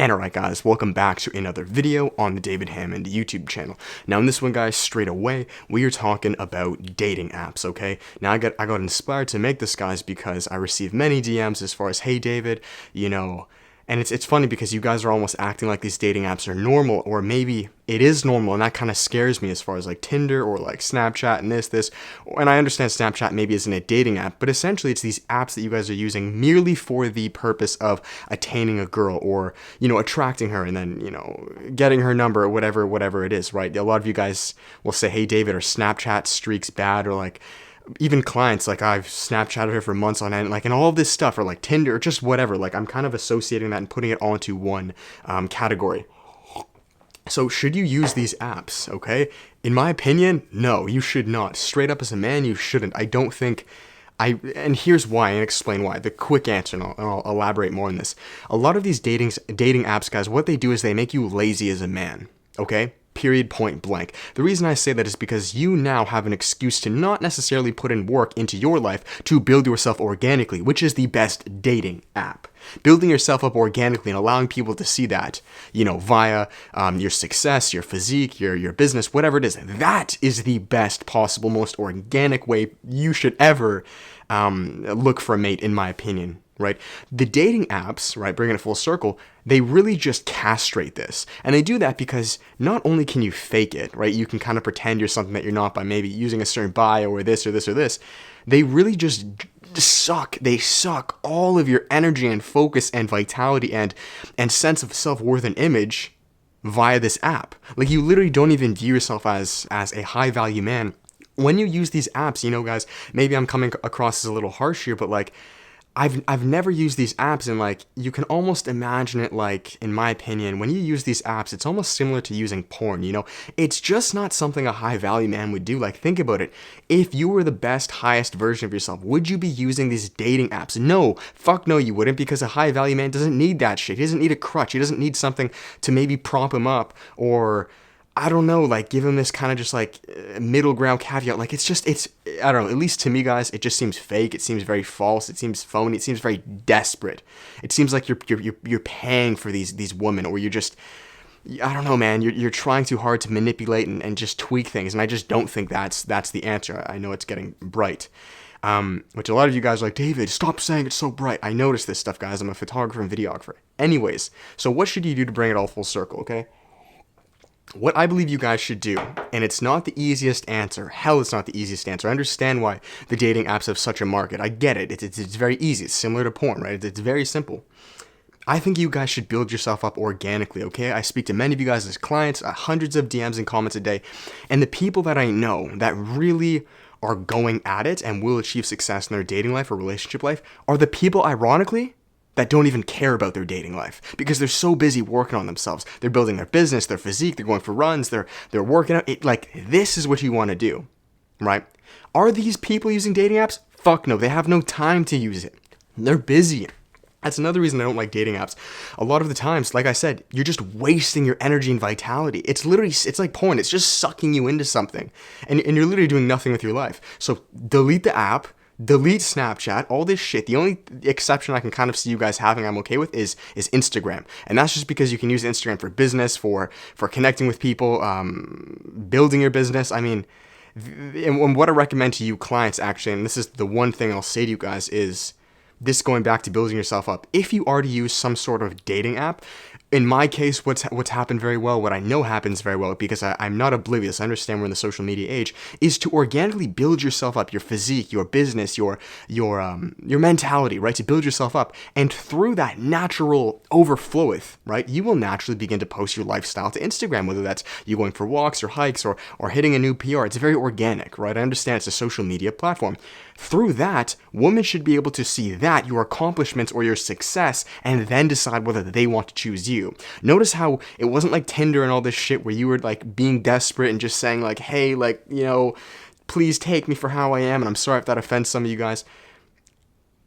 And alright guys, welcome back to another video on the David Hammond YouTube channel. Now in this one guys, straight away, we are talking about dating apps, okay? Now I got inspired to make this guys because I received many DMs as far as, hey David, and it's funny because you guys are almost acting like these dating apps are normal, or maybe it is normal, and that kind of scares me as far as like Tinder or like Snapchat and this. And I understand Snapchat maybe isn't a dating app, but essentially it's these apps that you guys are using merely for the purpose of attaining a girl or, attracting her and then, getting her number or whatever it is, right? A lot of you guys will say, hey David, are Snapchat streaks bad, or like, even clients, like I've Snapchatted her for months on end, like, and all of this stuff, or like Tinder, or just whatever, like I'm kind of associating that and putting it all into one category. So should you use these apps, okay? In my opinion, no, you should not. Straight up as a man, you shouldn't. I don't think, and here's why, and explain why. The quick answer, and I'll elaborate more on this. A lot of these dating apps, guys, what they do is they make you lazy as a man, okay? Period, point blank. The reason I say that is because you now have an excuse to not necessarily put in work into your life to build yourself organically, which is the best dating app. Building yourself up organically and allowing people to see that, via your success, your physique, your business, whatever it is. That is the best possible, most organic way you should ever look for a mate, in my opinion. Right? The dating apps, right, bringing it full circle, they really just castrate this. And they do that because not only can you fake it, right? You can kind of pretend you're something that you're not by maybe using a certain bio or this or this or this. They really just suck. They suck all of your energy and focus and vitality and sense of self-worth and image via this app. Like, you literally don't even view yourself as a high-value man. When you use these apps, guys, maybe I'm coming across as a little harsh here, but like, I've never used these apps, and like, you can almost imagine it, like, in my opinion, when you use these apps, it's almost similar to using porn, It's just not something a high value man would do. Like, think about it. If you were the best, highest version of yourself, would you be using these dating apps? No, fuck no, you wouldn't, because a high value man doesn't need that shit. He doesn't need a crutch. He doesn't need something to maybe prop him up, or I don't know, like, give him this kind of just like middle ground caveat. Like, it's I don't know, at least to me, guys, it just seems fake. It seems very false. It seems phony. It seems very desperate. It seems like you're paying for these women, or you're just, I don't know, man, you're trying too hard to manipulate and just tweak things. And I just don't think that's the answer. I know it's getting bright. Which a lot of you guys are like, David, stop saying it's so bright. I notice this stuff, guys. I'm a photographer and videographer. Anyways, so what should you do to bring it all full circle, okay? What I believe you guys should do, and it's not the easiest answer. Hell, it's not the easiest answer. I understand why the dating apps have such a market. I get it. It's very easy. It's similar to porn, right? It's very simple. I think you guys should build yourself up organically, okay? I speak to many of you guys as clients, hundreds of DMs and comments a day, and the people that I know that really are going at it and will achieve success in their dating life or relationship life are the people, ironically, that don't even care about their dating life because they're so busy working on themselves. They're building their business, their physique, they're going for runs, they're working out. This is what you want to do, right? Are these people using dating apps? Fuck no, they have no time to use it. They're busy. That's another reason I don't like dating apps. A lot of the times, like I said, you're just wasting your energy and vitality. It's like porn. It's just sucking you into something. And you're literally doing nothing with your life. So delete the app. Delete Snapchat, all this shit. The only exception I can kind of see you guys having I'm okay with is Instagram. And that's just because you can use Instagram for business, for connecting with people, building your business. I mean, and what I recommend to you clients, actually, and this is the one thing I'll say to you guys, is this, going back to building yourself up. If you are to use some sort of dating app, in my case, what's happened very well, what I know happens very well, because I'm not oblivious, I understand we're in the social media age, is to organically build yourself up, your physique, your business, your mentality, right? To build yourself up, and through that natural overfloweth, right? You will naturally begin to post your lifestyle to Instagram, whether that's you going for walks or hikes or hitting a new PR. It's very organic, right? I understand it's a social media platform. Through that, women should be able to see that, your accomplishments or your success, and then decide whether they want to choose you. Notice how it wasn't like Tinder and all this shit where you were like being desperate and just saying like, hey, like, please take me for how I am, and I'm sorry if that offends some of you guys.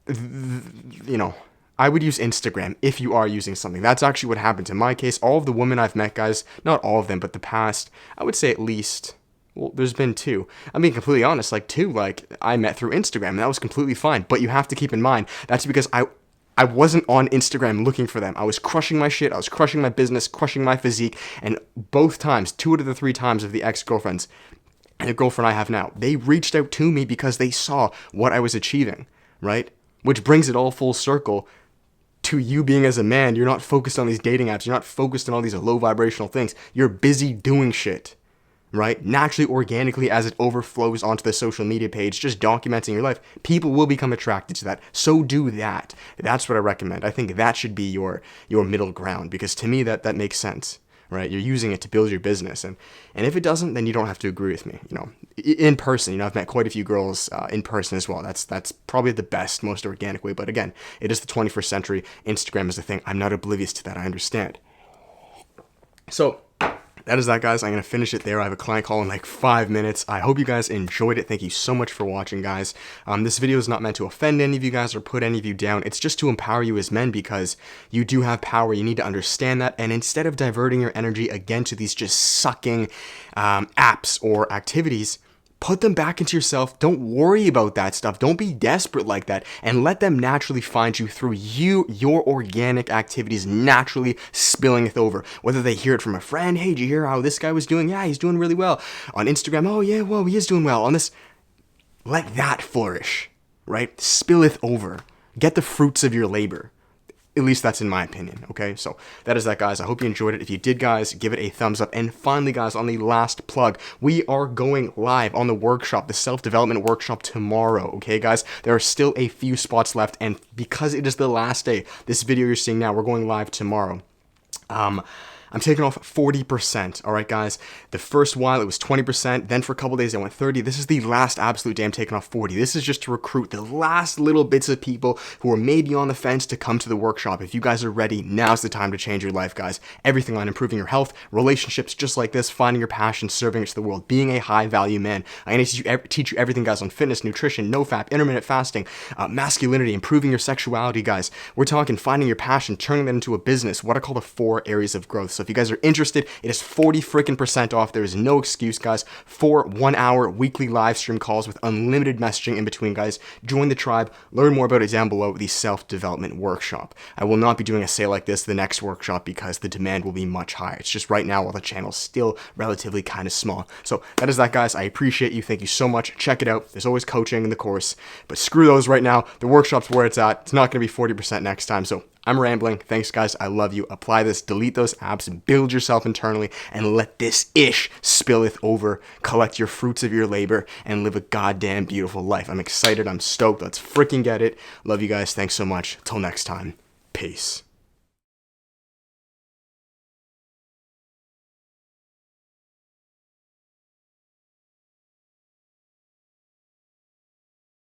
I would use Instagram if you are using something. That's actually what happened in my case. All of the women I've met, guys, not all of them, but the past, I would say at least, well, there's been two. I'm being completely honest, like two, like I met through Instagram, and that was completely fine. But you have to keep in mind, that's because I wasn't on Instagram looking for them. I was crushing my shit. I was crushing my business, crushing my physique. And both times, 2 out of the 3 times of the ex-girlfriends and the girlfriend I have now, they reached out to me because they saw what I was achieving, right? Which brings it all full circle to you being as a man. You're not focused on these dating apps. You're not focused on all these low vibrational things. You're busy doing shit, right? Naturally, organically, as it overflows onto the social media page, just documenting your life, people will become attracted to that. So do that. That's what I recommend. I think that should be your middle ground, because to me, that makes sense, right? You're using it to build your business. And if it doesn't, then you don't have to agree with me. In person, I've met quite a few girls in person as well. That's probably the best, most organic way. But again, it is the 21st century. Instagram is the thing. I'm not oblivious to that. I understand. So that is that, guys. I'm going to finish it there. I have a client call in like 5 minutes. I hope you guys enjoyed it. Thank you so much for watching, guys. This video is not meant to offend any of you guys or put any of you down. It's just to empower you as men, because you do have power. You need to understand that. And instead of diverting your energy again to these just sucking apps or activities, put them back into yourself. Don't worry about that stuff. Don't be desperate like that, and let them naturally find you through your organic activities naturally spilling it over. Whether they hear it from a friend, hey, did you hear how this guy was doing? Yeah, he's doing really well. On Instagram, oh yeah, well, he is doing well. On this, let that flourish, right? Spilleth over. Get the fruits of your labor. At least that's in my opinion, okay? So that is that, guys. I hope you enjoyed it. If you did, guys, give it a thumbs up. And finally, guys, on the last plug, we are going live on the workshop, the self-development workshop, tomorrow, okay, guys? There are still a few spots left, and because it is the last day, this video you're seeing now, we're going live tomorrow. I'm taking off 40%, all right, guys? The first while, it was 20%. Then for a couple days, I went 30. This is the last absolute day I'm taking off 40. This is just to recruit the last little bits of people who are maybe on the fence to come to the workshop. If you guys are ready, now's the time to change your life, guys. Everything on improving your health, relationships just like this, finding your passion, serving it to the world, being a high-value man. I'm going to teach you everything, guys, on fitness, nutrition, no-fap, intermittent fasting, masculinity, improving your sexuality, guys. We're talking finding your passion, turning that into a business, what I call the 4 areas of growth. So if you guys are interested, it is 40% off. There is no excuse, guys. 4 1-hour weekly live stream calls with unlimited messaging in between, guys. Join the tribe. Learn more about it down below, the self-development workshop. I will not be doing a sale like this the next workshop because the demand will be much higher. It's just right now while the channel's still relatively kind of small. So that is that, guys. I appreciate you. Thank you so much. Check it out. There's always coaching in the course, but screw those right now. The workshop's where it's at. It's not going to be 40% next time. So I'm rambling. Thanks, guys. I love you. Apply this, delete those apps, build yourself internally, and let this ish spilleth over. Collect your fruits of your labor and live a goddamn beautiful life. I'm excited. I'm stoked. Let's freaking get it. Love you guys. Thanks so much. Till next time. Peace.